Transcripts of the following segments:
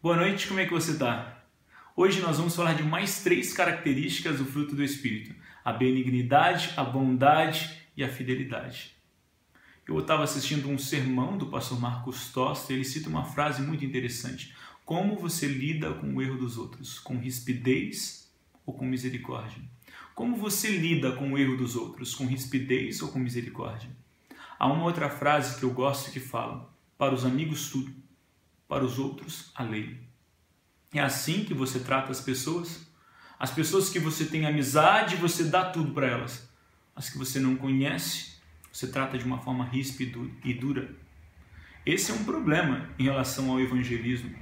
Boa noite, como é que você está? Hoje nós vamos falar de mais 3 características do fruto do Espírito: a benignidade, a bondade e a fidelidade. Eu estava assistindo um sermão do pastor Marcos Tosta e ele cita uma frase muito interessante: como você lida com o erro dos outros? Com rispidez ou com misericórdia? Como você lida com o erro dos outros? Com rispidez ou com misericórdia? Há uma outra frase que eu gosto que fala: para os amigos tudo, para os outros a lei. É assim que você trata as pessoas? As pessoas que você tem amizade, você dá tudo para elas. As que você não conhece, você trata de uma forma ríspida e dura. Esse é um problema em relação ao evangelismo.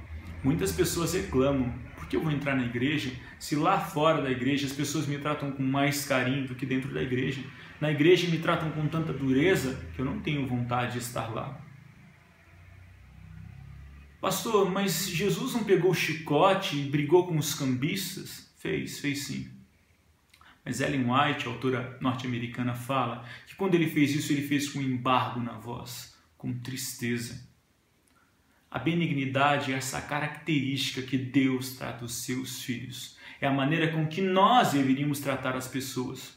Muitas pessoas reclamam: por que eu vou entrar na igreja se lá fora da igreja as pessoas me tratam com mais carinho do que dentro da igreja? Na igreja me tratam com tanta dureza que eu não tenho vontade de estar lá. Pastor, mas Jesus não pegou o chicote e brigou com os cambistas? Fez sim. Mas Ellen White, autora norte-americana, fala que quando ele fez isso, ele fez com embargo na voz, com tristeza. A benignidade é essa característica que Deus trata os seus filhos. É a maneira com que nós deveríamos tratar as pessoas.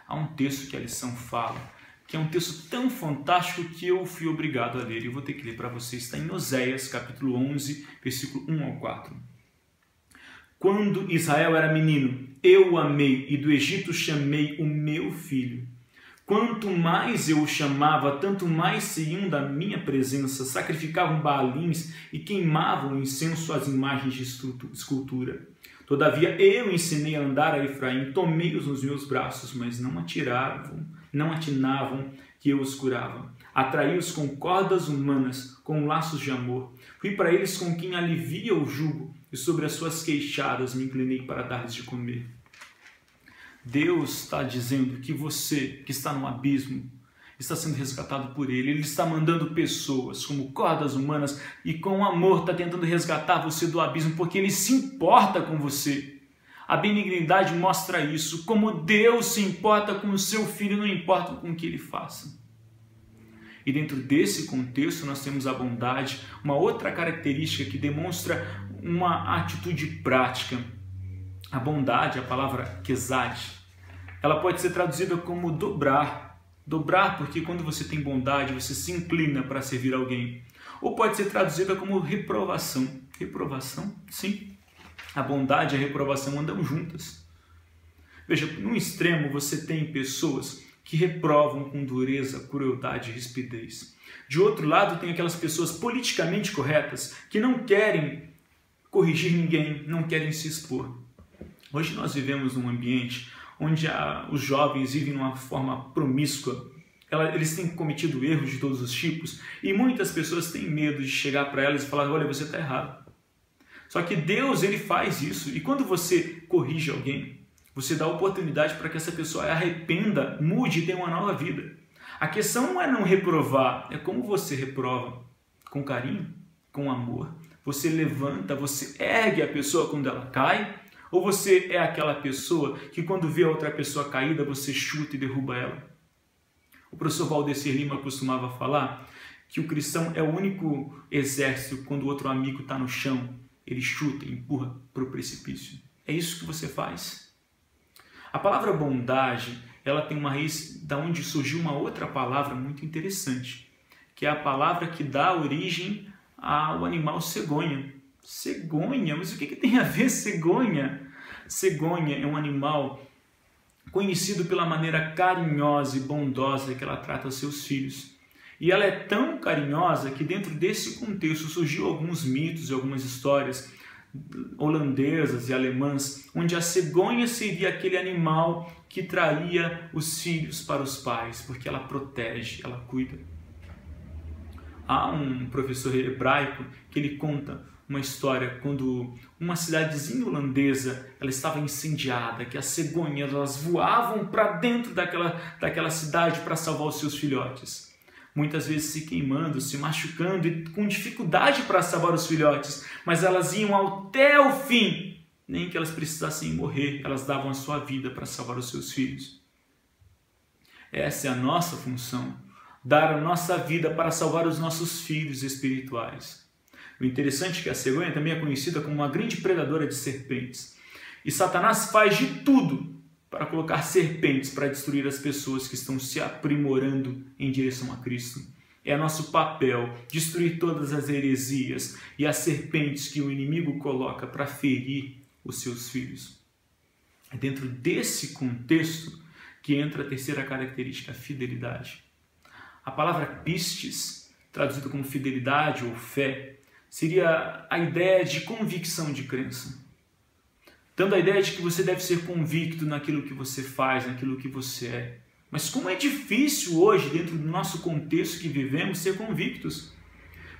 Há um texto que a lição fala, que é um texto tão fantástico que eu fui obrigado a ler. Eu vou ter que ler para vocês. Está em Oséias, capítulo 11, versículo 1 ao 4. Quando Israel era menino, eu o amei e do Egito chamei o meu filho. Quanto mais eu o chamava, tanto mais saíam da minha presença, sacrificavam baalins e queimavam incenso às imagens de escultura. Todavia eu ensinei a andar a Efraim, tomei-os nos meus braços, mas não atinavam que eu os curava. Atraí-os com cordas humanas, com laços de amor. Fui para eles com quem alivia o jugo, e sobre as suas queixadas me inclinei para dar-lhes de comer. Deus está dizendo que você, que está no abismo, está sendo resgatado por Ele. Ele está mandando pessoas como cordas humanas e com amor está tentando resgatar você do abismo, porque Ele se importa com você. A benignidade mostra isso, como Deus se importa com o seu filho, não importa com o que ele faça. E dentro desse contexto nós temos a bondade, uma outra característica que demonstra uma atitude prática. A bondade, a palavra kesed, ela pode ser traduzida como dobrar. Dobrar porque quando você tem bondade, você se inclina para servir alguém. Ou pode ser traduzida como reprovação. Reprovação, sim. A bondade e a reprovação andam juntas. Veja, num extremo você tem pessoas que reprovam com dureza, crueldade e rispidez. De outro lado, tem aquelas pessoas politicamente corretas que não querem corrigir ninguém, não querem se expor. Hoje nós vivemos num ambiente onde os jovens vivem de uma forma promíscua. Eles têm cometido erros de todos os tipos e muitas pessoas têm medo de chegar para elas e falar: olha, você está errado. Só que Deus, Ele faz isso. E quando você corrige alguém, você dá oportunidade para que essa pessoa arrependa, mude e tenha uma nova vida. A questão não é não reprovar, é como você reprova. Com carinho, com amor. Você levanta, você ergue a pessoa quando ela cai, ou você é aquela pessoa que quando vê a outra pessoa caída, você chuta e derruba ela. O professor Valdecir Lima costumava falar que o cristão é o único exército quando o outro amigo está no chão. Ele chuta e empurra para o precipício. É isso que você faz. A palavra bondade, ela tem uma raiz da onde surgiu uma outra palavra muito interessante, que é a palavra que dá origem ao animal cegonha. Cegonha? Mas o que tem a ver cegonha? Cegonha é um animal conhecido pela maneira carinhosa e bondosa que ela trata os seus filhos. E ela é tão carinhosa que dentro desse contexto surgiu alguns mitos e algumas histórias holandesas e alemãs, onde a cegonha seria aquele animal que traria os filhos para os pais, porque ela protege, ela cuida. Há um professor hebraico que ele conta uma história quando uma cidadezinha holandesa ela estava incendiada, que as cegonhas elas voavam para dentro daquela cidade para salvar os seus filhotes. Muitas vezes se queimando, se machucando e com dificuldade para salvar os filhotes, mas elas iam até o fim, nem que elas precisassem morrer, elas davam a sua vida para salvar os seus filhos. Essa é a nossa função, dar a nossa vida para salvar os nossos filhos espirituais. O interessante é que a cegonha também é conhecida como uma grande predadora de serpentes. E Satanás faz de tudo para colocar serpentes para destruir as pessoas que estão se aprimorando em direção a Cristo. É nosso papel destruir todas as heresias e as serpentes que o inimigo coloca para ferir os seus filhos. É dentro desse contexto que entra a terceira característica, a fidelidade. A palavra pistes, traduzida como fidelidade ou fé, seria a ideia de convicção de crença. Dando a ideia de que você deve ser convicto naquilo que você faz, naquilo que você é. Mas como é difícil hoje, dentro do nosso contexto que vivemos, ser convictos.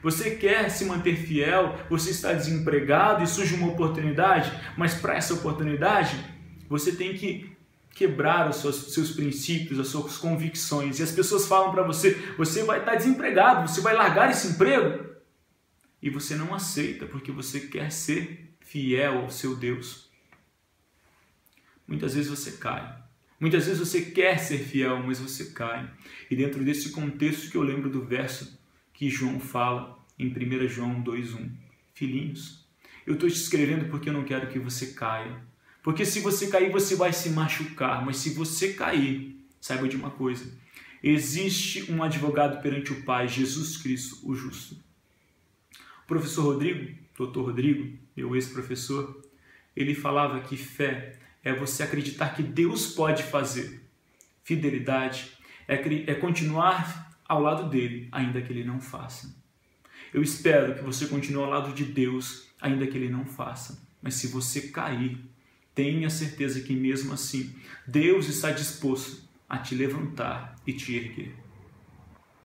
Você quer se manter fiel, você está desempregado e surge uma oportunidade, mas para essa oportunidade, você tem que quebrar os seus princípios, as suas convicções. E as pessoas falam para você, você vai estar desempregado, você vai largar esse emprego. E você não aceita, porque você quer ser fiel ao seu Deus. Muitas vezes você cai. Muitas vezes você quer ser fiel, mas você cai. E dentro desse contexto que eu lembro do verso que João fala em 1 João 2,1. Filhinhos, eu estou te escrevendo porque eu não quero que você caia. Porque se você cair, você vai se machucar. Mas se você cair, saiba de uma coisa. Existe um advogado perante o Pai, Jesus Cristo, o justo. O professor Rodrigo, doutor Rodrigo, meu ex-professor, ele falava que fé é você acreditar que Deus pode fazer. Fidelidade é continuar ao lado dele, ainda que ele não faça. Eu espero que você continue ao lado de Deus, ainda que ele não faça. Mas se você cair, tenha certeza que mesmo assim, Deus está disposto a te levantar e te erguer.